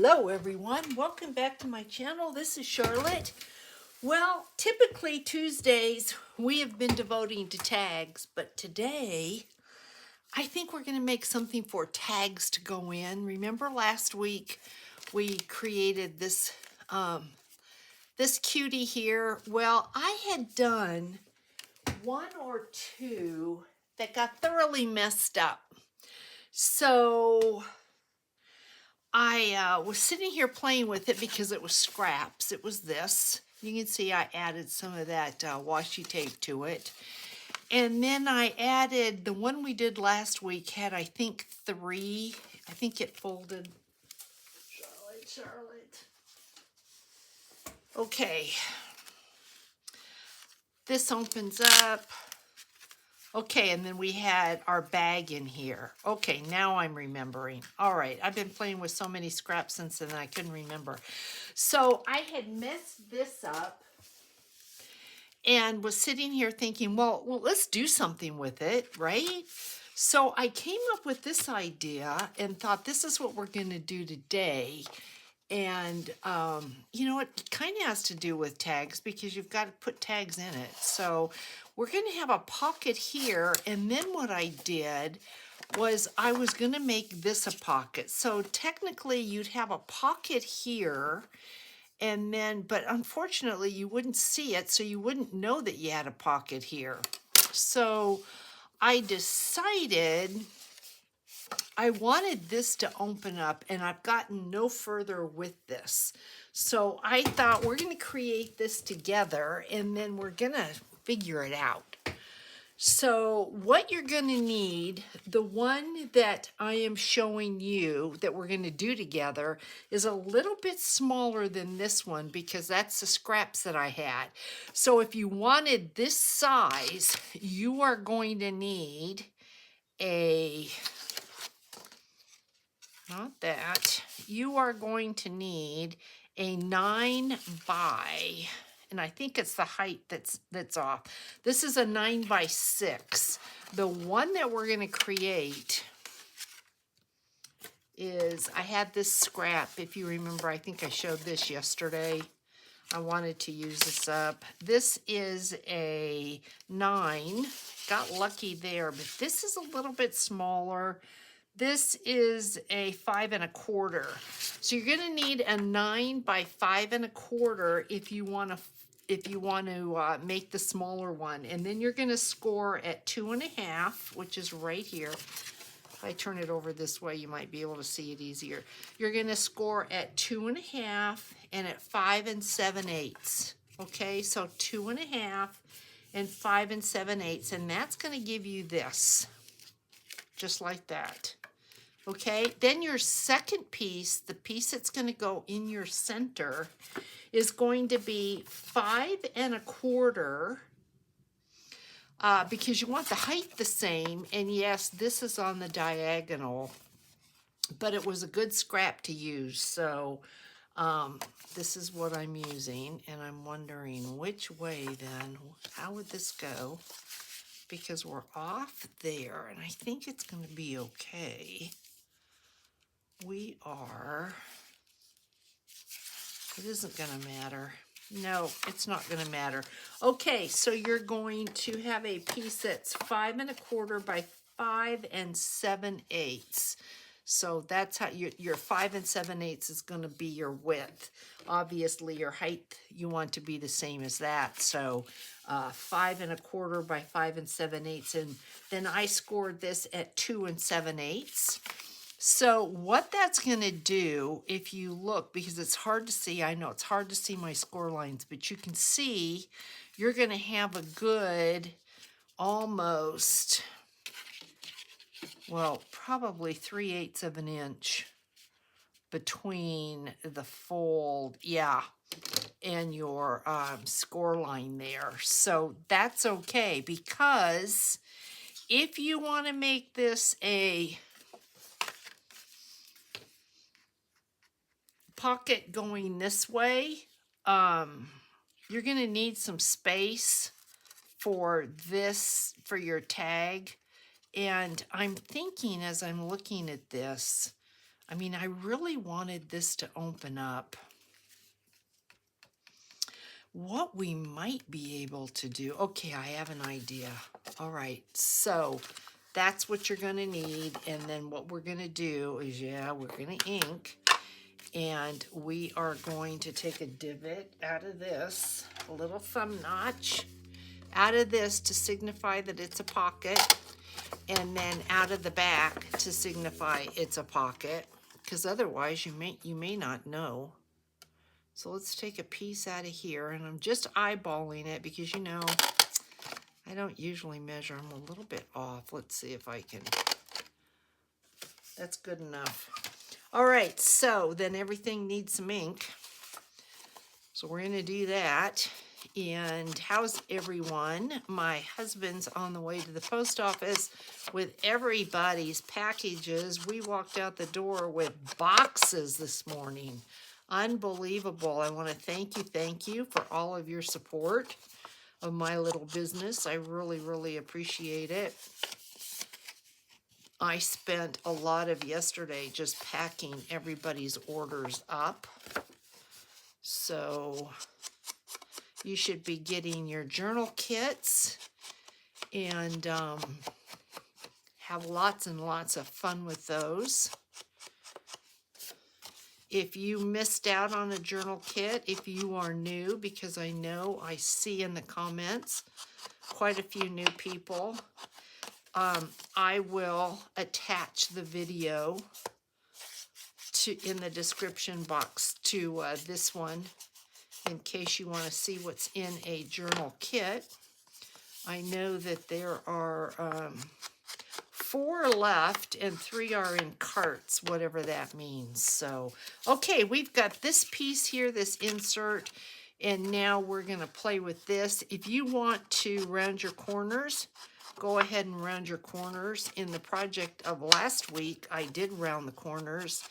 Hello everyone, welcome back to my channel. This is Charlotte. Well, typically Tuesdays we have been devoting to tags, but today I think we're going to make something for tags to go in. Remember last week we created this this cutie here? Well, I had done one or two that got thoroughly messed up. So I was sitting here playing with it because it was scraps. It was this. You can see I added some of that washi tape to it. And then I added, the one we did last week had, I think, 3. I think it folded. Charlotte. Okay. This opens up. Okay, and then we had our bag in here. Okay, now I'm remembering. All right, I've been playing with so many scraps since then I couldn't remember. So I had messed this up and was sitting here thinking, well, let's do something with it, right? So I came up with this idea and thought this is what we're going to do today. And, you know, it kind of has to do with tags because you've got to put tags in it. So we're going to have a pocket here. And then what I did was I was going to make this a pocket. So technically you'd have a pocket here. And then, but unfortunately you wouldn't see it. So you wouldn't know that you had a pocket here. So I decided I wanted this to open up, and I've gotten no further with this. So I thought we're going to create this together, and then we're going to figure it out. So what you're going to need, the one that I am showing you that we're going to do together is a little bit smaller than this one because that's the scraps that I had. So if you wanted this size, you are going to need a... not that. You are going to need a 9 by, and I think it's the height that's off. This is a 9 by 6. The one that we're going to create is, I had this scrap, if you remember, I think I showed this yesterday. I wanted to use this up. This is a 9. Got lucky there, but this is a little bit smaller. This is a 5 1/4. So you're going to need a 9 by 5 1/4 if you want to make the smaller one. And then you're going to score at 2 1/2, which is right here. If I turn it over this way, you might be able to see it easier. You're going to score at 2 1/2 and at 5 7/8. Okay, so 2 1/2 and 5 7/8, and that's going to give you this, just like that. Okay, then your second piece, the piece that's going to go in your center, is going to be 5 1/4, because you want the height the same. And yes, this is on the diagonal, but it was a good scrap to use. So this is what I'm using, and I'm wondering which way then, how would this go? Because we're off there, and I think it's going to be okay. We are, it isn't going to matter. No, it's not going to matter. Okay, so you're going to have a piece that's 5 1/4 by 5 7/8. So that's how your 5 7/8 is going to be your width. Obviously, your height, you want to be the same as that. So 5 1/4 by 5 7/8. And then I scored this at 2 7/8. So what that's going to do, if you look, because it's hard to see, I know it's hard to see my score lines, but you can see you're going to have a good almost, well, probably 3/8 of an inch between the fold, yeah, and your score line there. So that's okay, because if you want to make this a pocket going this way, you're going to need some space for this, for your tag. And I'm thinking, as I'm looking at this, I mean, I really wanted this to open up. What we might be able to do. Okay, I have an idea. All right, so that's what you're going to need. And then what we're going to do is, we're going to ink. And we are going to take a divot out of this, a little thumb notch out of this to signify that it's a pocket. And then out of the back to signify it's a pocket. Because otherwise you may not know. So let's take a piece out of here, and I'm just eyeballing it because, you know, I don't usually measure. I'm a little bit off. Let's see if I can. That's good enough. All right, so then everything needs some ink. So we're going to do that. And how's everyone? My husband's on the way to the post office with everybody's packages. We walked out the door with boxes this morning. Unbelievable. I want to thank you for all of your support of my little business. I really, really appreciate it. I spent a lot of yesterday just packing everybody's orders up. So you should be getting your journal kits and have lots and lots of fun with those. If you missed out on a journal kit, if you are new, because I know I see in the comments quite a few new people, I will attach the video in the description box to this one in case you want to see what's in a journal kit. I know that there are 4 left and 3 are in carts, whatever that means. So, okay, we've got this piece here, this insert, and now we're going to play with this. If you want to round your corners, go ahead and round your corners. In the project of last week, I did round the corners.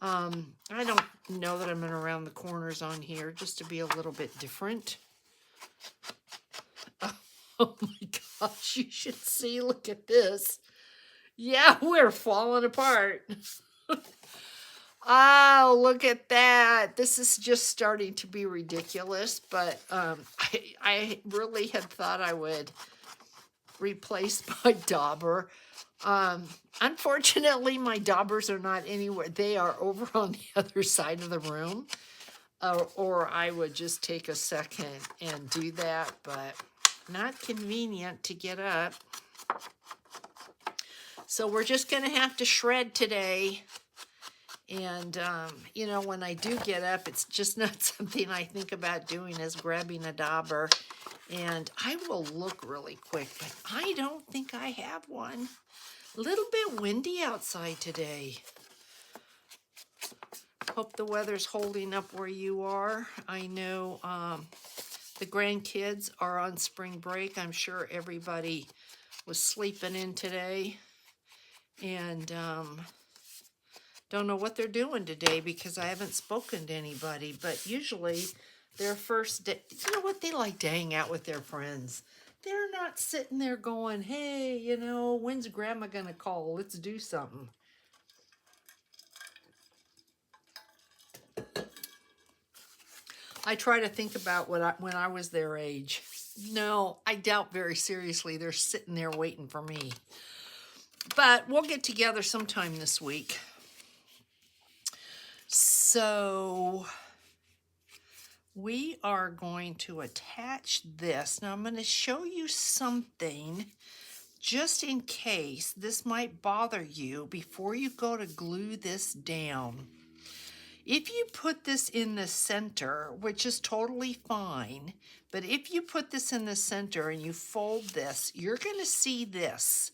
I don't know that I'm going to round the corners on here, just to be a little bit different. Oh my gosh, you should see, look at this. Yeah, we're falling apart. Oh, look at that. This is just starting to be ridiculous, but I really had thought I would replace my dauber. Unfortunately, my daubers are not anywhere. They are over on the other side of the room, or I would just take a second and do that, but not convenient to get up. So we're just going to have to shred today. And, you know, when I do get up, it's just not something I think about doing, is grabbing a dauber. And I will look really quick, but I don't think I have one. A little bit windy outside today. Hope the weather's holding up where you are. I know the grandkids are on spring break. I'm sure everybody was sleeping in today. And don't know what they're doing today because I haven't spoken to anybody. But usually their first day, you know what, they like to hang out with their friends. They're not sitting there going, hey, you know, when's grandma gonna call? Let's do something. I try to think about when I was their age. No, I doubt very seriously they're sitting there waiting for me. But we'll get together sometime this week. So we are going to attach this. Now I'm going to show you something just in case this might bother you before you go to glue this down. If you put this in the center, which is totally fine, but if you put this in the center and you fold this, you're going to see this.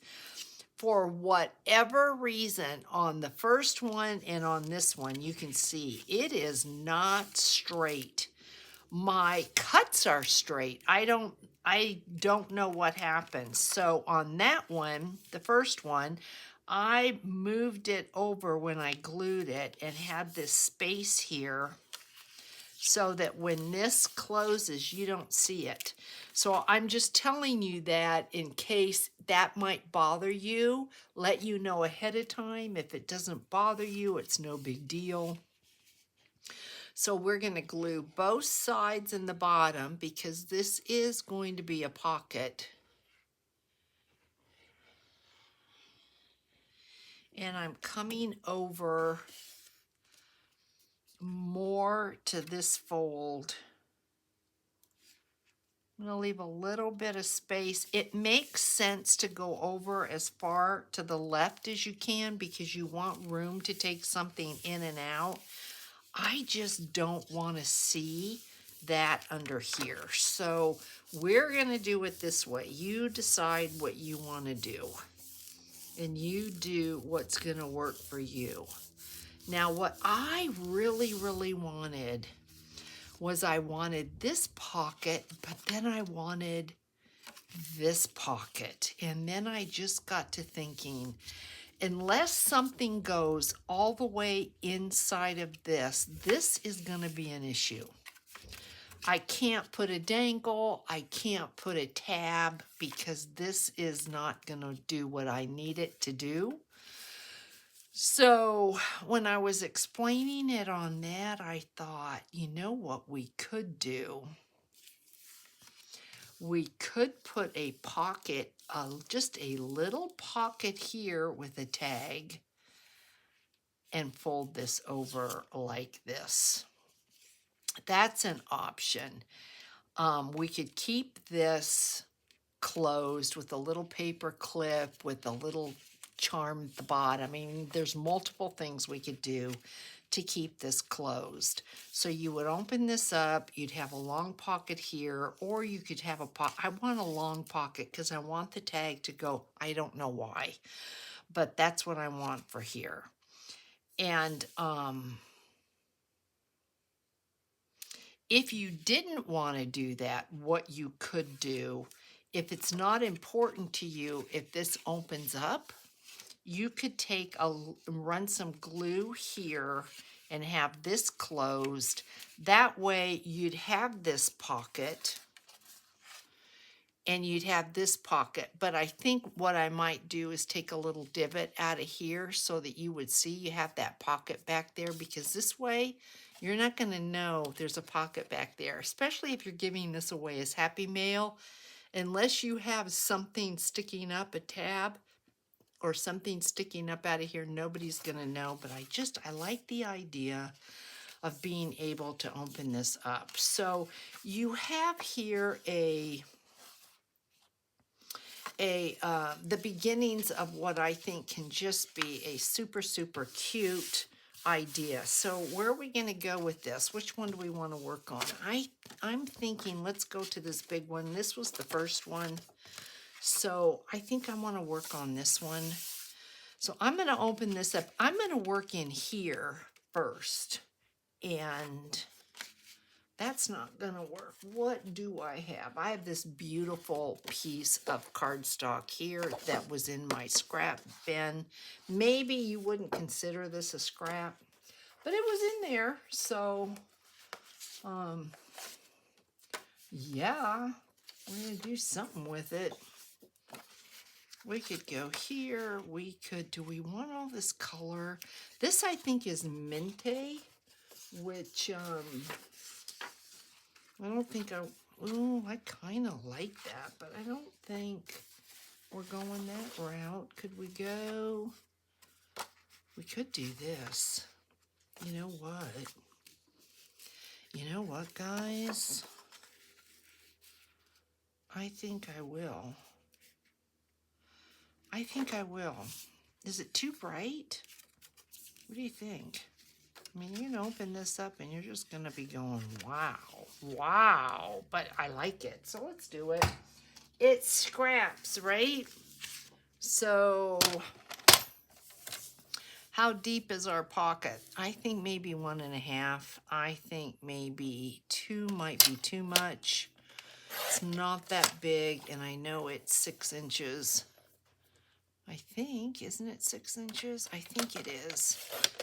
For whatever reason, on the first one and on this one, you can see it is not straight. My cuts are straight. I don't know what happened. So on that one, the first one, I moved it over when I glued it and had this space here so that when this closes, you don't see it. So I'm just telling you that in case that might bother you, let you know ahead of time. If it doesn't bother you, it's no big deal. So we're going to glue both sides and the bottom because this is going to be a pocket. And I'm coming over more to this fold. I'm going to leave a little bit of space. It makes sense to go over as far to the left as you can because you want room to take something in and out. I just don't want to see that under here. So we're going to do it this way. You decide what you want to do, and you do what's going to work for you. Now, what I really, really wanted was I wanted this pocket, but then I wanted this pocket. And then I just got to thinking, unless something goes all the way inside of this, this is going to be an issue. I can't put a dangle, I can't put a tab because this is not going to do what I need it to do. So when I was explaining it on that, I thought, you know what we could do? We could put a pocket, just a little pocket here with a tag, and fold this over like this. That's an option. We could keep this closed with a little paper clip with a little charm at the bottom. I mean, there's multiple things we could do to keep this closed. So you would open this up, you'd have a long pocket here, or you could have a pocket. I want a long pocket because I want the tag to go, I don't know why, but that's what I want for here. And if you didn't want to do that, what you could do, if it's not important to you, if this opens up, you could run some glue here and have this closed. That way you'd have this pocket and you'd have this pocket. But I think what I might do is take a little divot out of here so that you would see you have that pocket back there, because this way you're not going to know there's a pocket back there, especially if you're giving this away as Happy Mail. Unless you have something sticking up, a tab or something sticking up out of here, nobody's going to know. But I like the idea of being able to open this up. So you have here the beginnings of what I think can just be a super, super cute idea. So where are we going to go with this? Which one do we want to work on? I'm thinking let's go to this big one. This was the first one. So I think I want to work on this one. So I'm going to open this up. I'm going to work in here first. And that's not going to work. What do I have? I have this beautiful piece of cardstock here that was in my scrap bin. Maybe you wouldn't consider this a scrap, but it was in there. So, yeah, we're going to do something with it. We could go here. We could, do we want all this color? This I think is Mente, which, I don't think I kind of like that, but I don't think we're going that route. Could we go? We could do this. You know what? You know what, guys? I think I will. I think I will. Is it too bright? What do you think? I mean, you can open this up and you're just going to be going, wow, wow. But I like it. So let's do it. It's scraps, right? So how deep is our pocket? I think maybe 1.5. I think maybe 2 might be too much. It's not that big, and I know it's 6 inches. I think, isn't it 6 inches? I think it is.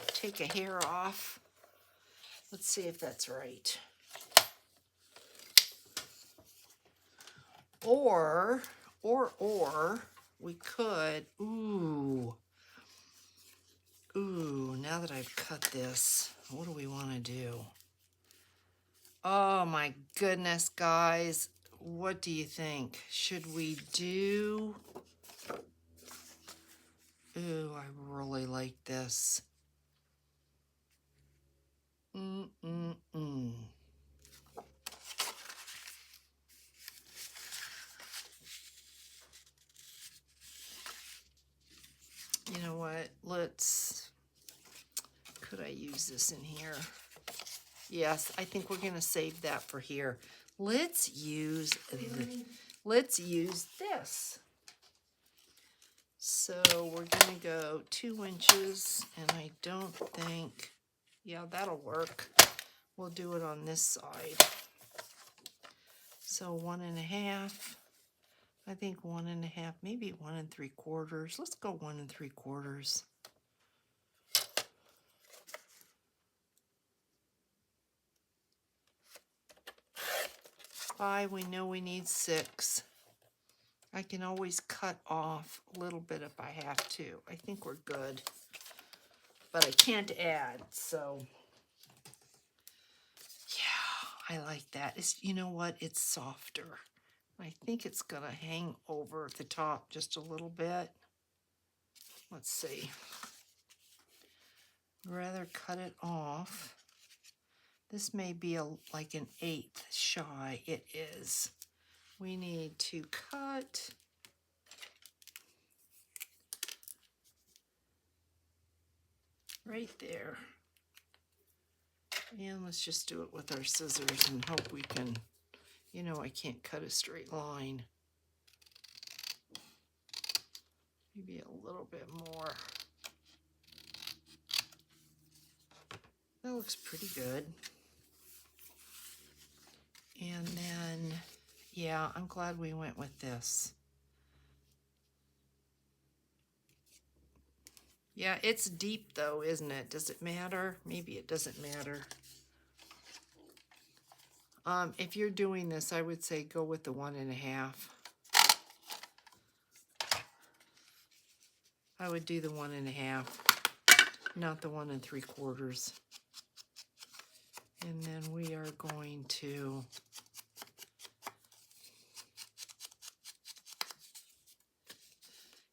Take a hair off. Let's see if that's right. Or we could, now that I've cut this, what do we want to do? Oh my goodness, guys. What do you think? Should we do... Ooh, I really like this. Mm-mm-mm. You know what? Could I use this in here? Yes, I think we're going to save that for here. Let's use this. So we're going to go 2 inches, and I don't think, yeah, that'll work. We'll do it on this side. So 1.5. I think 1.5, maybe 1 3/4. Let's go 1 3/4. We know we need 6. I can always cut off a little bit if I have to. I think we're good. But I can't add, so yeah, I like that. You know what? It's softer. I think it's gonna hang over the top just a little bit. Let's see. Rather cut it off. This may be like an 1/8 shy. It is. We need to cut right there. And let's just do it with our scissors and hope we can, you know, I can't cut a straight line. Maybe a little bit more. That looks pretty good. And then, yeah, I'm glad we went with this. Yeah, it's deep though, isn't it? Does it matter? Maybe it doesn't matter. If you're doing this, I would say go with the 1.5. I would do the 1.5, not the 1 3/4. And then we are going to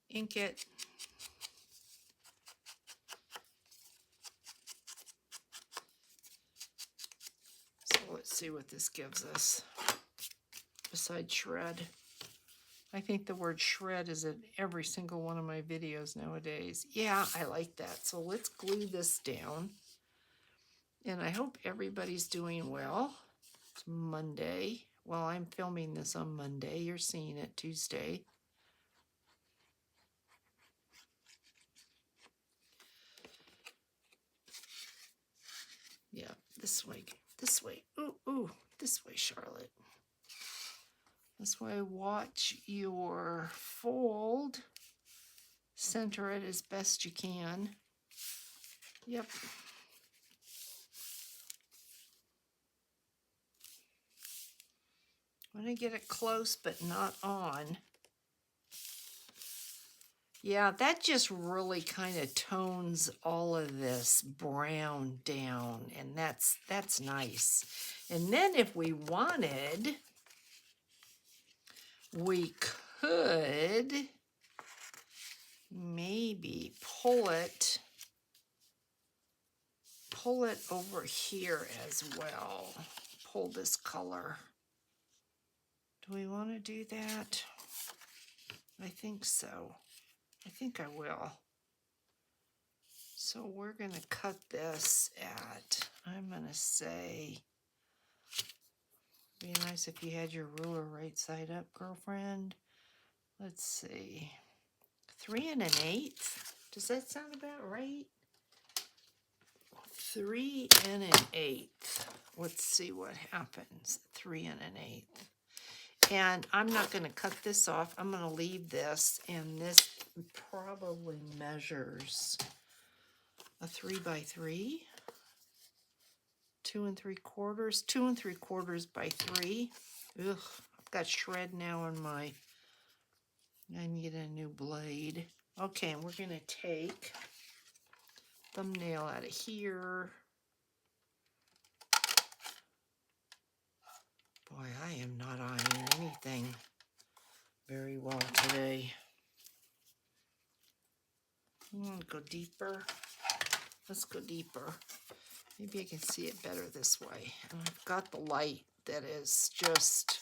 ink it. So let's see what this gives us besides shred. I think the word shred is in every single one of my videos nowadays. Yeah, I like that. So let's glue this down. And I hope everybody's doing well. It's Monday. Well, I'm filming this on Monday. You're seeing it Tuesday. Yeah, this way. This way. Ooh, this way, Charlotte. This way, watch your fold. Center it as best you can. Yep. I'm going to get it close, but not on. Yeah, that just really kind of tones all of this brown down, and that's nice. And then if we wanted, we could maybe pull it over here as well. Pull this color. Do we want to do that? I think so. I think I will. So we're going to cut this at, I'm going to say, be nice if you had your ruler right side up, girlfriend. Let's see, 3 1/8. Does that sound about right? 3 1/8. Let's see what happens. 3 1/8. And I'm not going to cut this off. I'm going to leave this, and this probably measures a 3 by 3, 2 3/4, 2 3/4 by 3. Ugh, got shred now in my, I need a new blade. Okay, and we're gonna take thumbnail out of here. Boy, I am not eyeing anything very well today. Go deeper. Let's go deeper. Maybe I can see it better this way. And I've got the light that is just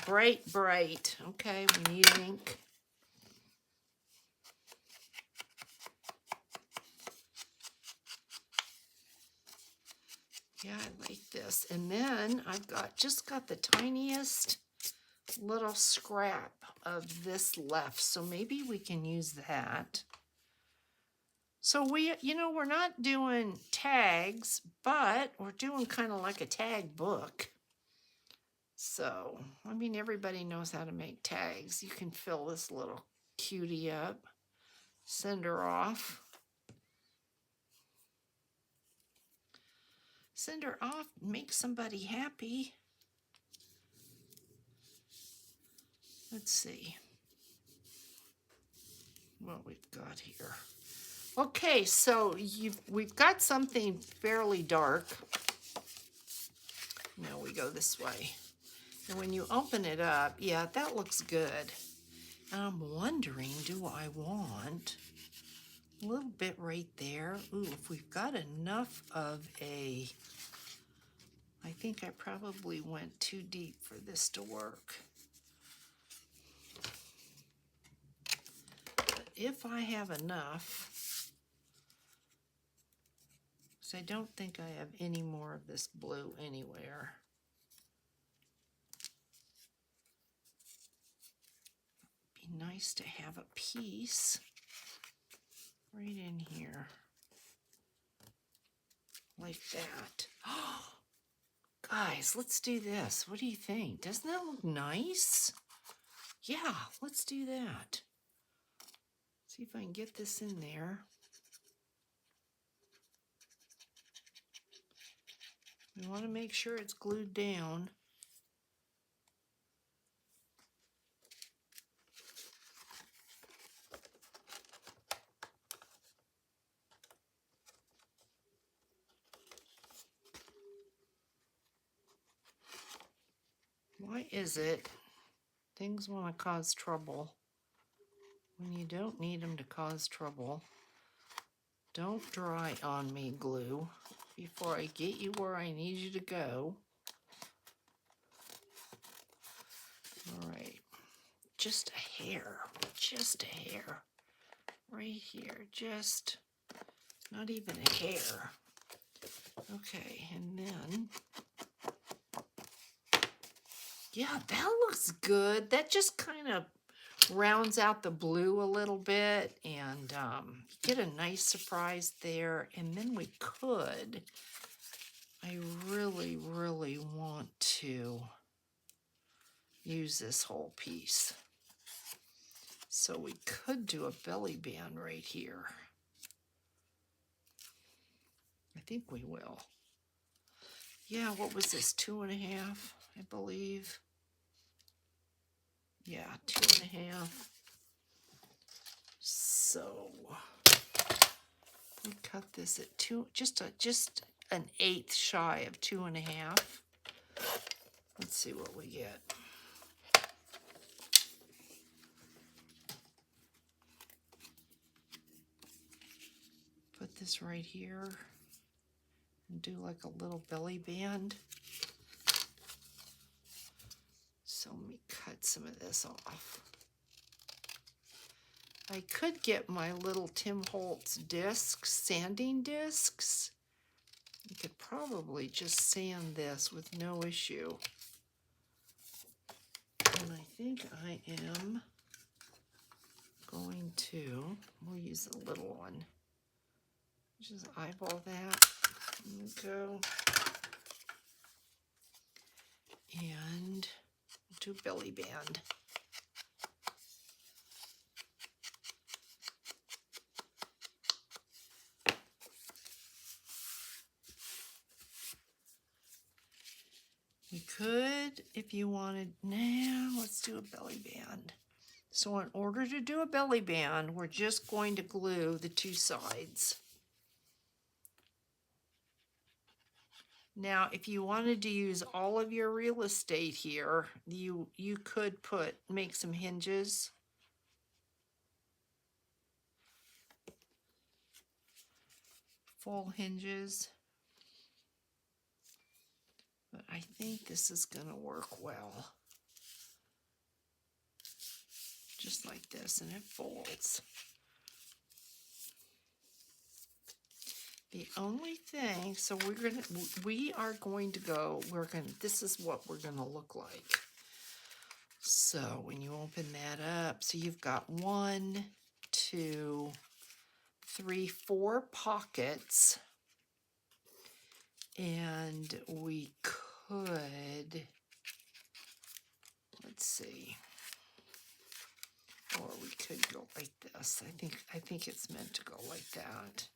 bright, bright. Okay, we need ink. Yeah, I like this. And then I've just got the tiniest little scrap of this left. So maybe we can use that. So we're not doing tags, but we're doing kind of like a tag book. So, I mean, everybody knows how to make tags. You can fill this little cutie up, send her off. Send her off, make somebody happy. Let's see what we've got here. Okay, so we've got something fairly dark. Now we go this way. And when you open it up, yeah, that looks good. And I'm wondering, do I want a little bit right there? Ooh, if we've got enough of a, I think I probably went too deep for this to work. But if I have enough, because I don't think I have any more of this blue anywhere. Be nice to have a piece right in here. Like that. Guys, let's do this. What do you think? Doesn't that look nice? Yeah, let's do that. See if I can get this in there. We want to make sure it's glued down. Why is it things want to cause trouble when you don't need them to cause trouble? Don't dry on me, glue, before I get you where I need you to go. All right, just a hair, right here, just not even a hair. Okay, and then, yeah, that looks good. That just kind of rounds out the blue a little bit, and get a nice surprise there. And then we could, I really, really want to use this whole piece. So we could do a belly band right here. I think we will. Yeah, what was this, 2.5, I believe. Yeah, 2.5. So we cut this at just an eighth shy of 2.5. Let's see what we get. Put this right here and do like a little belly band. So let me cut some of this off. I could get my little Tim Holtz discs, sanding discs. You could probably just sand this with no issue. And I think I am going to, we'll use a little one. Just eyeball that. And go. And do belly band. You could, if you wanted, now let's do a belly band. So in order to do a belly band, we're just going to glue the two sides. Now, if you wanted to use all of your real estate here, you could make some hinges. Full hinges. But I think this is going to work well. Just like this, and it folds. The only thing, so we are going to go, this is what we're gonna look like. So when you open that up, so you've got 1, 2, 3, 4 pockets, and we could, let's see, or we could go like this. I think it's meant to go like that.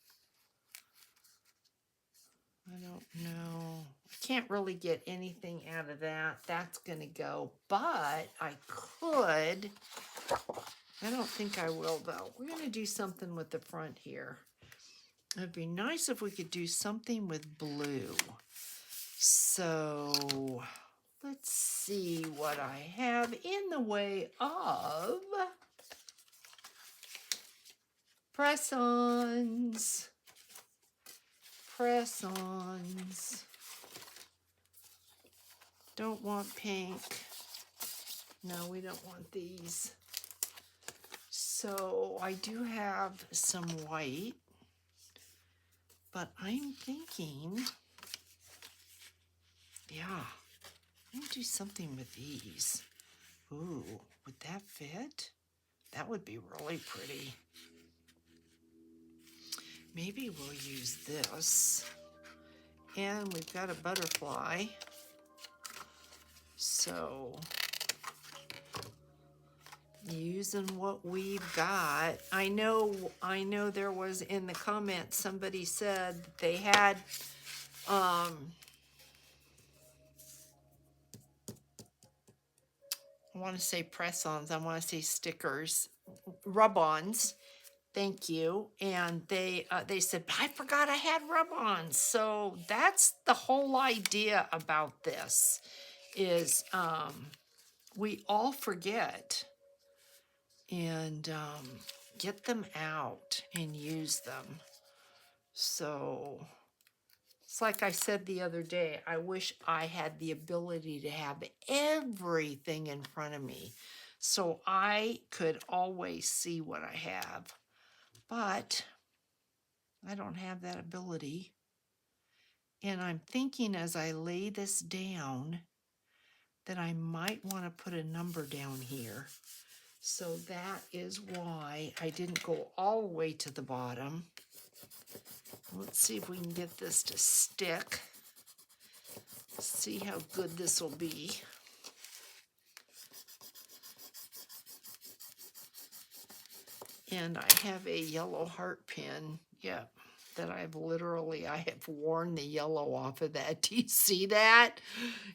I don't know. I can't really get anything out of that. That's going to go. But I could. I don't think I will, though. We're going to do something with the front here. It'd be nice if we could do something with blue. So let's see what I have in the way of press-ons. Press-ons. Don't want pink. No, we don't want these. So I do have some white, but I'm thinking, yeah, I'm gonna do something with these. Ooh, would that fit? That would be really pretty. Maybe we'll use this. And we've got a butterfly. So using what we've got. I know there was in the comments somebody said that they had I want to say press-ons, I want to say stickers, rub-ons. Thank you. And they said, I forgot I had rub-ons. So that's the whole idea about this is we all forget, and get them out and use them. So it's like I said the other day, I wish I had the ability to have everything in front of me so I could always see what I have. But I don't have that ability. And I'm thinking as I lay this down that I might want to put a number down here. So that is why I didn't go all the way to the bottom. Let's see if we can get this to stick. See how good this will be. And I have a yellow heart pin, yep, that I have worn the yellow off of that. Do you see that?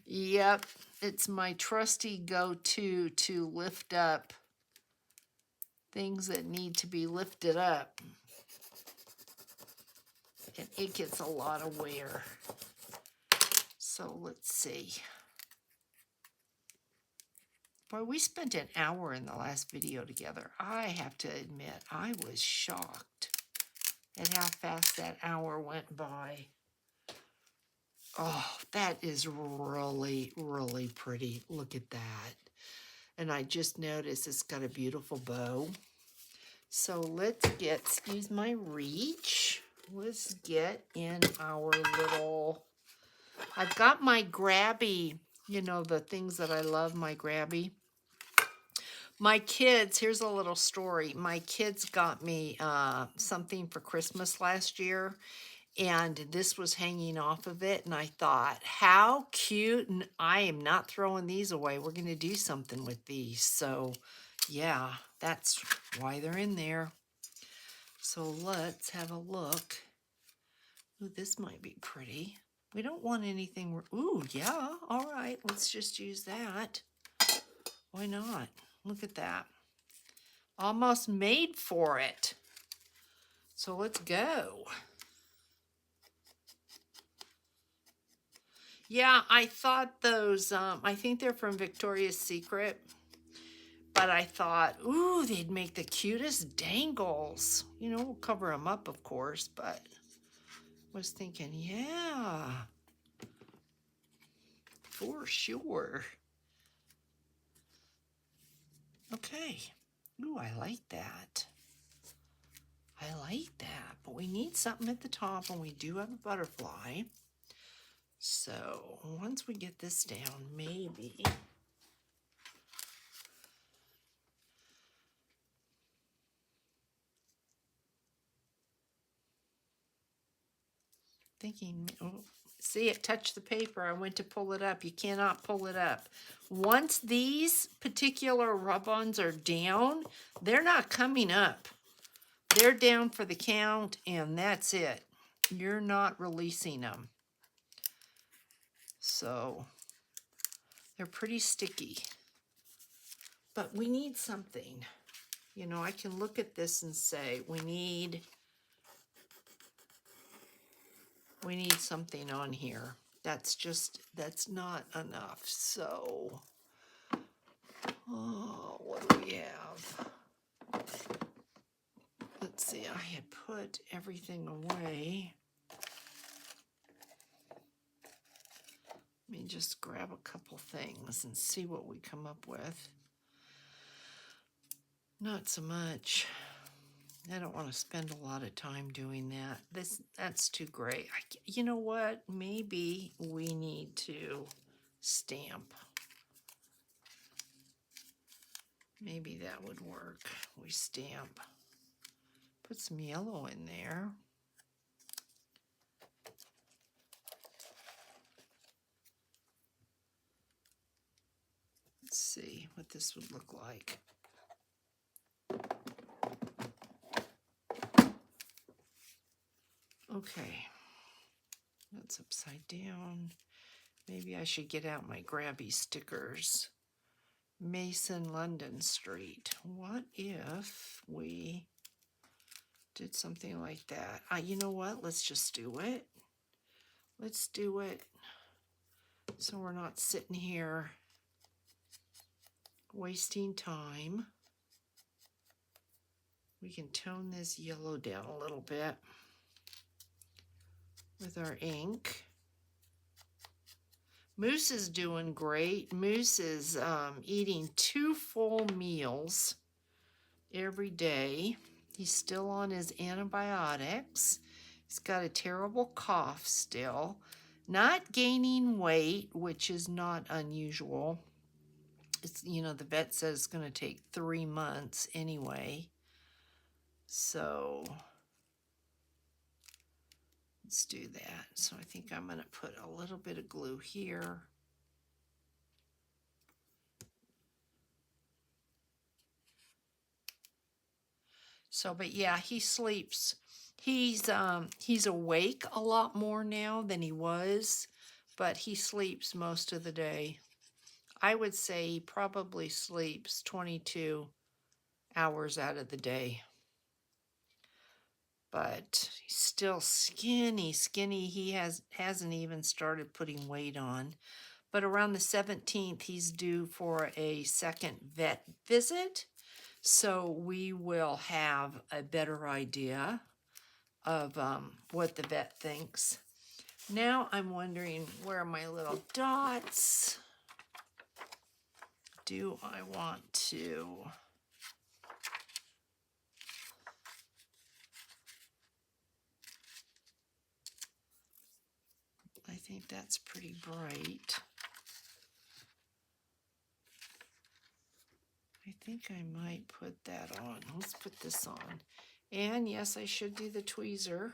Yep, it's my trusty go-to to lift up things that need to be lifted up. And it gets a lot of wear. So let's see. Boy, we spent an hour in the last video together. I have to admit, I was shocked at how fast that hour went by. Oh, that is really, really pretty. Look at that. And I just noticed it's got a beautiful bow. So let's get, excuse my reach, let's get in our little, I've got my grabby, you know, the things that I love, my grabby. My kids, here's a little story. My kids got me something for Christmas last year, and this was hanging off of it, and I thought, how cute, and I am not throwing these away. We're going to do something with these. So, yeah, that's why they're in there. So let's have a look. Ooh, this might be pretty. We don't want anything. Ooh, yeah. All right. Let's just use that. Why not? Look at that. Almost made for it. So let's go. Yeah, I thought those, I think they're from Victoria's Secret. But I thought, ooh, they'd make the cutest dangles. You know, we'll cover them up, of course, but was thinking, yeah, for sure. Okay. Ooh, I like that. I like that. But we need something at the top, and we do have a butterfly. So once we get this down, maybe. Thinking, oh, see it touched the paper. I went to pull it up. You cannot pull it up. Once these particular rub-ons are down, they're not coming up. They're down for the count, and that's it. You're not releasing them. So they're pretty sticky. But we need something. You know, I can look at this and say, we need something on here. That's not enough. So, oh, what do we have? Let's see, I had put everything away. Let me just grab a couple things and see what we come up with. Not so much. I don't want to spend a lot of time doing that. That's too gray. You know what? Maybe we need to stamp. Maybe that would work. We stamp. Put some yellow in there. Let's see what this would look like. Okay, that's upside down. Maybe I should get out my grabby stickers. Mason, London Street. What if we did something like that? You know what? Let's just do it. Let's do it so we're not sitting here wasting time. We can tone this yellow down a little bit with our ink. Moose is doing great. Moose is eating 2 full meals every day. He's still on his antibiotics. He's got a terrible cough still. Not gaining weight, which is not unusual. It's, you know, the vet says it's going to take 3 months anyway. So let's do that. So I think I'm going to put a little bit of glue here. So, but yeah, he sleeps. He's awake a lot more now than he was, but he sleeps most of the day. I would say he probably sleeps 22 hours out of the day. But he's still skinny. He hasn't even started putting weight on. But around the 17th, he's due for a second vet visit. So we will have a better idea of what the vet thinks. Now I'm wondering, where are my little dots? Do I want to... I think that's pretty bright. I think I might put that on. Let's put this on. And yes, I should do the tweezer.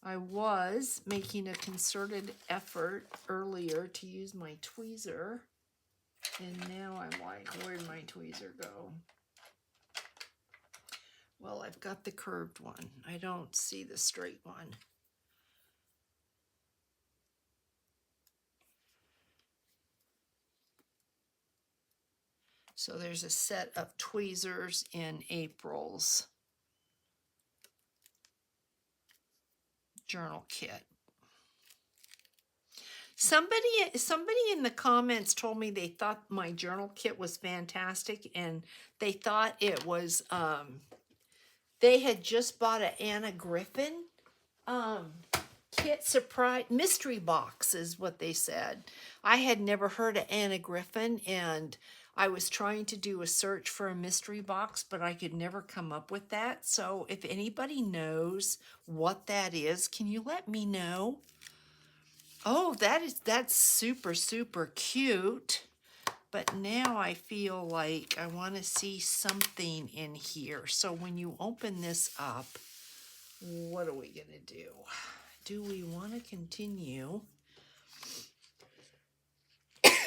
I was making a concerted effort earlier to use my tweezer. And now I'm like, where'd my tweezer go? Well, I've got the curved one. I don't see the straight one. So there's a set of tweezers in April's journal kit. Somebody in the comments told me they thought my journal kit was fantastic, and they thought it was they had just bought an Anna Griffin kit surprise mystery box is what they said. I had never heard of Anna Griffin, and I was trying to do a search for a mystery box, but I could never come up with that. So if anybody knows what that is, can you let me know? Oh, that's super, super cute. But now I feel like I want to see something in here. So when you open this up, what are we going to do? Do we want to continue?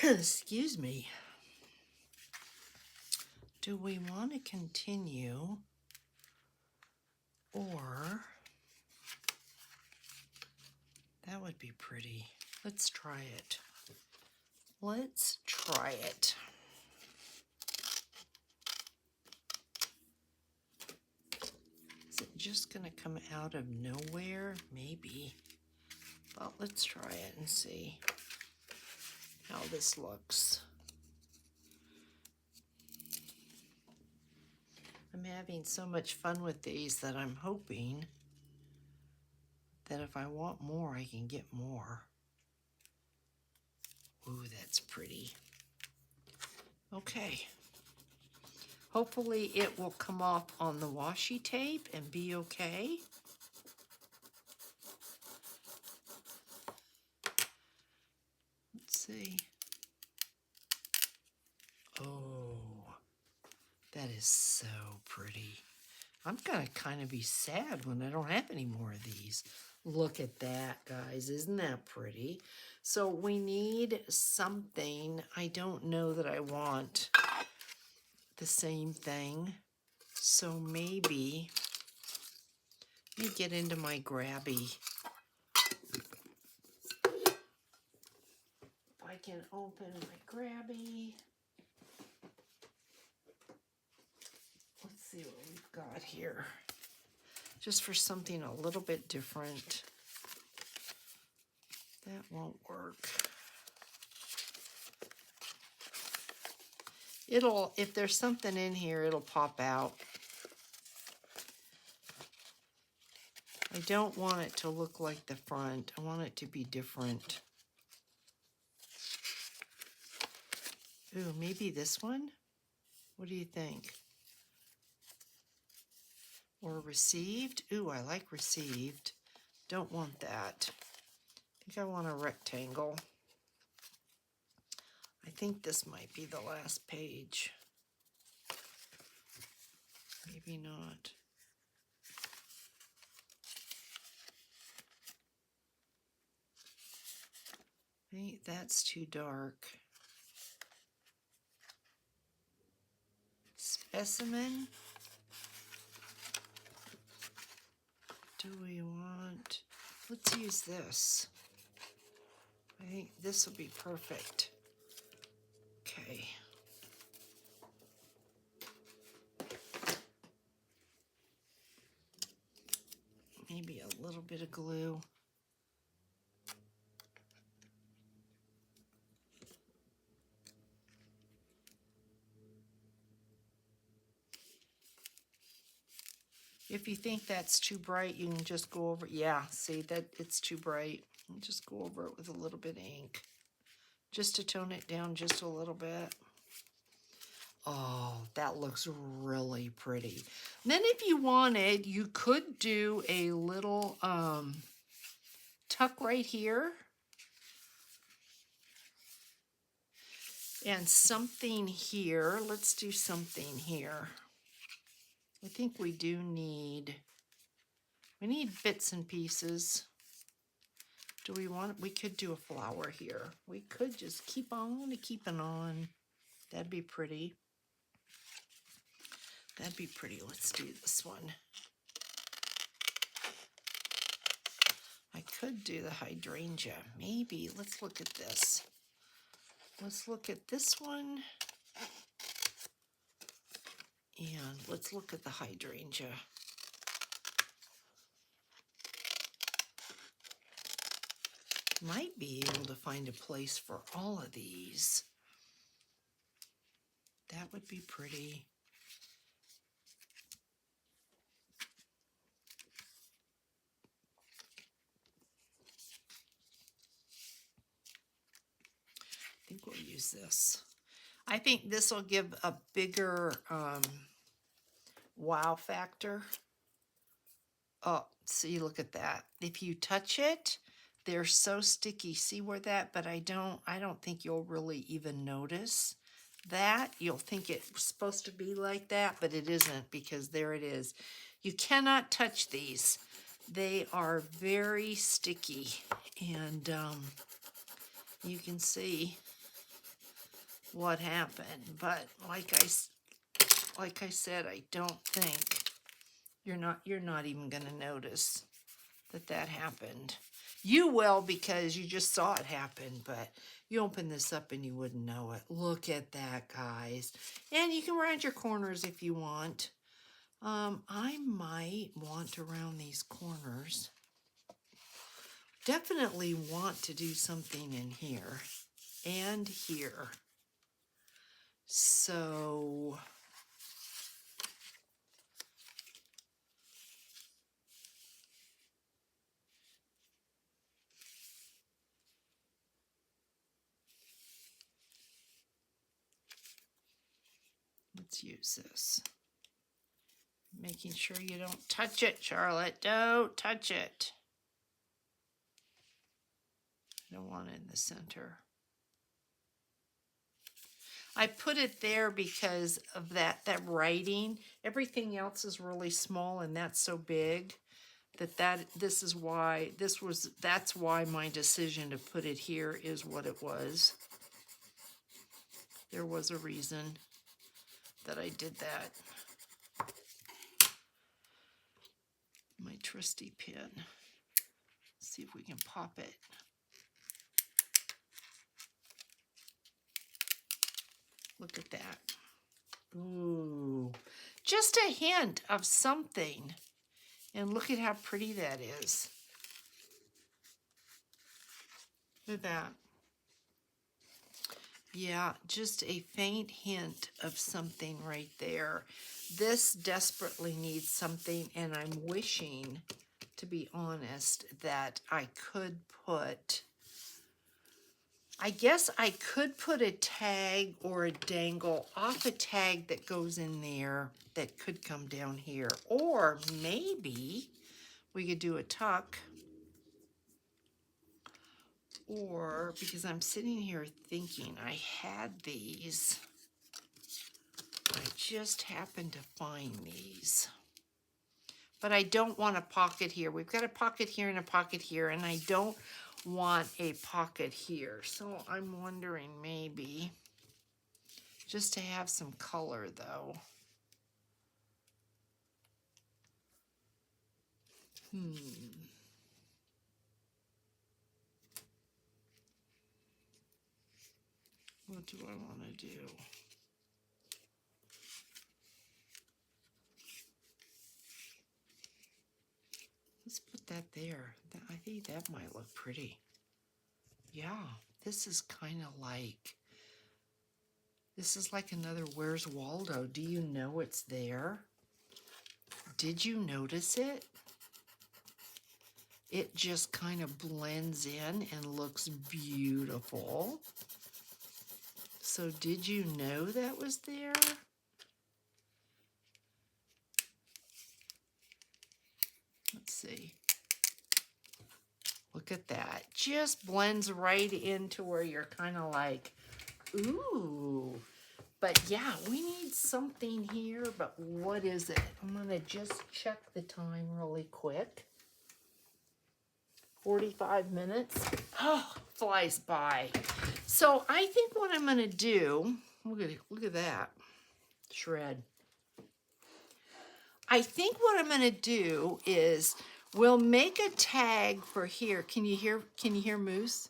Excuse me. Do we want to continue? Or that would be pretty. Let's try it. Let's try it. Is it just going to come out of nowhere? Maybe. Well, let's try it and see how this looks. I'm having so much fun with these that I'm hoping that if I want more, I can get more. Ooh, that's pretty. Okay. Hopefully it will come off on the washi tape and be okay. Let's see. Oh, that is so pretty. I'm gonna kind of be sad when I don't have any more of these. Look at that, guys. Isn't that pretty? So we need something. I don't know that I want the same thing. So maybe, let me get into my grabby. If I can open my grabby. Let's see what we've got here. Just for something a little bit different. That won't work. If there's something in here, it'll pop out. I don't want it to look like the front. I want it to be different. Ooh, maybe this one? What do you think? Or received? Ooh, I like received. Don't want that. I think I want a rectangle. I think this might be the last page. Maybe not. That's too dark. Specimen. Do we want, let's use this. I think this will be perfect. Okay. Maybe a little bit of glue. If you think that's too bright, you can just go over, yeah, see that it's too bright. Just go over it with a little bit of ink, just to tone it down just a little bit. Oh, that looks really pretty. Then if you wanted, you could do a little tuck right here. And something here. Let's do something here. I think we need bits and pieces. Do we want, we could do a flower here. We could just keep on keeping on. That'd be pretty. That'd be pretty. Let's do this one. I could do the hydrangea. Maybe. Let's look at this. Let's look at this one. And let's look at the hydrangea. Might be able to find a place for all of these. That would be pretty. I think we'll use this. I think this will give a bigger wow factor. Oh, see, look at that. If you touch it, they're so sticky. See where that, but I don't think you'll really even notice that. You'll think it's supposed to be like that, but it isn't, because there it is. You cannot touch these. They are very sticky, and you can see what happened. But like I said, I don't think you're not even going to notice that happened. You will, because you just saw it happen, but you open this up and you wouldn't know it. Look at that, guys. And you can round your corners if you want. I might want to round these corners. Definitely want to do something in here and here. So let's use this. Making sure you don't touch it, Charlotte. Don't touch it. I don't want it in the center. I put it there because of that writing. Everything else is really small, and that's so big that's why my decision to put it here is what it was. There was a reason that I did that. My trusty pen. Let's see if we can pop it. Look at that. Ooh, just a hint of something. And look at how pretty that is. Look at that. Yeah, just a faint hint of something right there. This desperately needs something, and I'm wishing, to be honest, that I could put, I guess I could put a tag or a dangle off a tag that goes in there that could come down here. Or maybe we could do a tuck. Or, because I'm sitting here thinking I had these, I just happened to find these. But I don't want a pocket here. We've got a pocket here and a pocket here, and I don't want a pocket here. So I'm wondering maybe just to have some color, though. What do I want to do? Let's put that there. I think that might look pretty. Yeah, this is kind of like, this is like another Where's Waldo? Do you know it's there? Did you notice it? It just kind of blends in and looks beautiful. So did you know that was there? Let's see. Look at that. Just blends right into where you're kind of like, ooh. But yeah, we need something here, but what is it? I'm going to just check the time really quick. 45 minutes. Oh, flies by. So I think what I'm going to do, look at that shred. I think what I'm going to do is we'll make a tag for here. Can you hear Moose?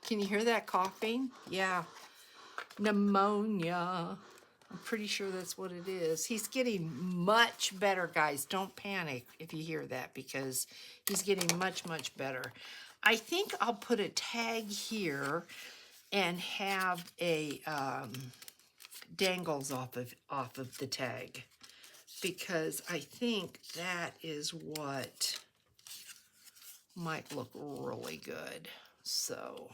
Can you hear that coughing? Yeah. Pneumonia. I'm pretty sure that's what it is. He's getting much better, guys. Don't panic if you hear that because he's getting much, much better. I think I'll put a tag here and have a dangles off of the tag because I think that is what might look really good. So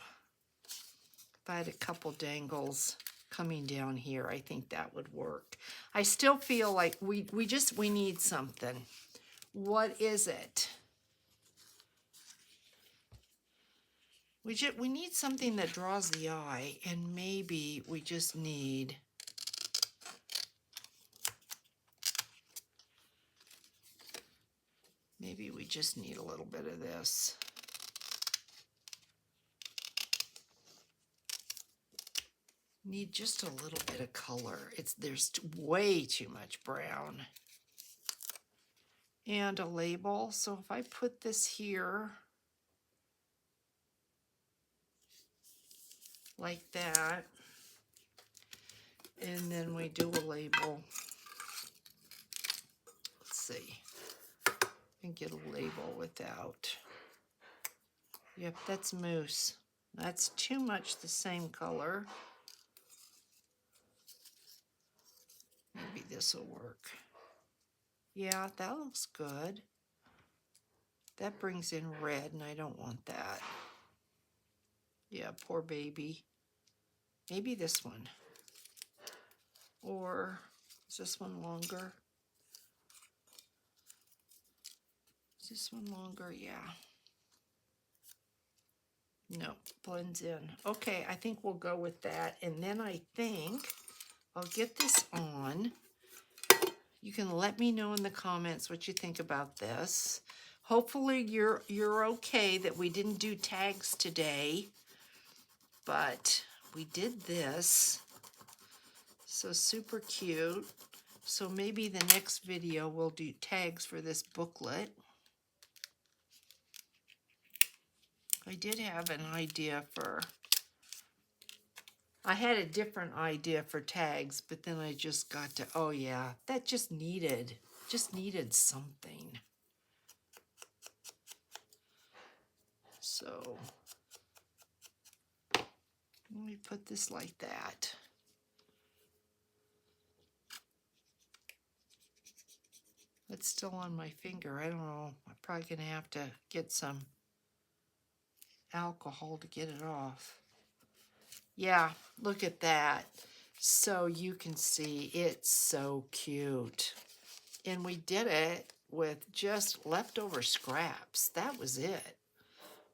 if I had a couple dangles coming down here, I think that would work. I still feel like we need something. What is it? We need something that draws the eye, and maybe we just need a little bit of this. Need just a little bit of color. There's way too much brown. And a label. So if I put this here like that, and then we do a label. Let's see. And get a label without. Yep, that's Moose. That's too much the same color. Maybe this will work. Yeah, that looks good. That brings in red, and I don't want that. Yeah, poor baby. Maybe this one. Or is this one longer? Is this one longer? Yeah. No, blends in. Okay, I think we'll go with that. And then I think I'll get this on. You can let me know in the comments what you think about this. Hopefully you're okay that we didn't do tags today, but we did this. So super cute. So maybe the next video we'll do tags for this booklet. I did have an idea for, I had a different idea for tags, but then I just got to, oh yeah, that just needed something. So let me put this like that. It's still on my finger. I don't know. I'm probably going to have to get some alcohol to get it off. Yeah, look at that. So you can see it's so cute. And we did it with just leftover scraps. That was it.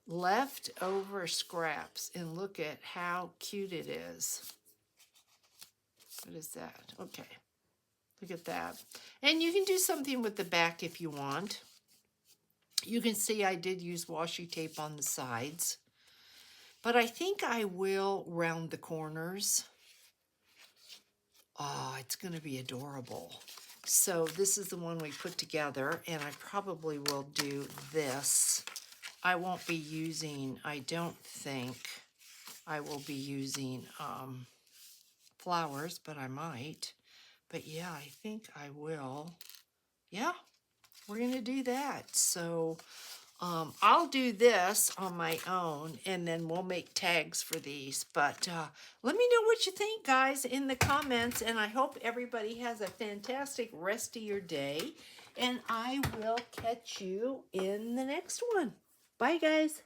Leftover scraps. And look at how cute it is. What is that? Okay. Look at that. And you can do something with the back if you want. You can see I did use washi tape on the sides. But I think I will round the corners. Oh, it's going to be adorable. So this is the one we put together, and I probably will do this. I won't be using, I don't think I will be using flowers, but I might. But yeah, I think I will. Yeah, we're going to do that. So I'll do this on my own, and then we'll make tags for these. But let me know what you think, guys, in the comments. And I hope everybody has a fantastic rest of your day. And I will catch you in the next one. Bye, guys.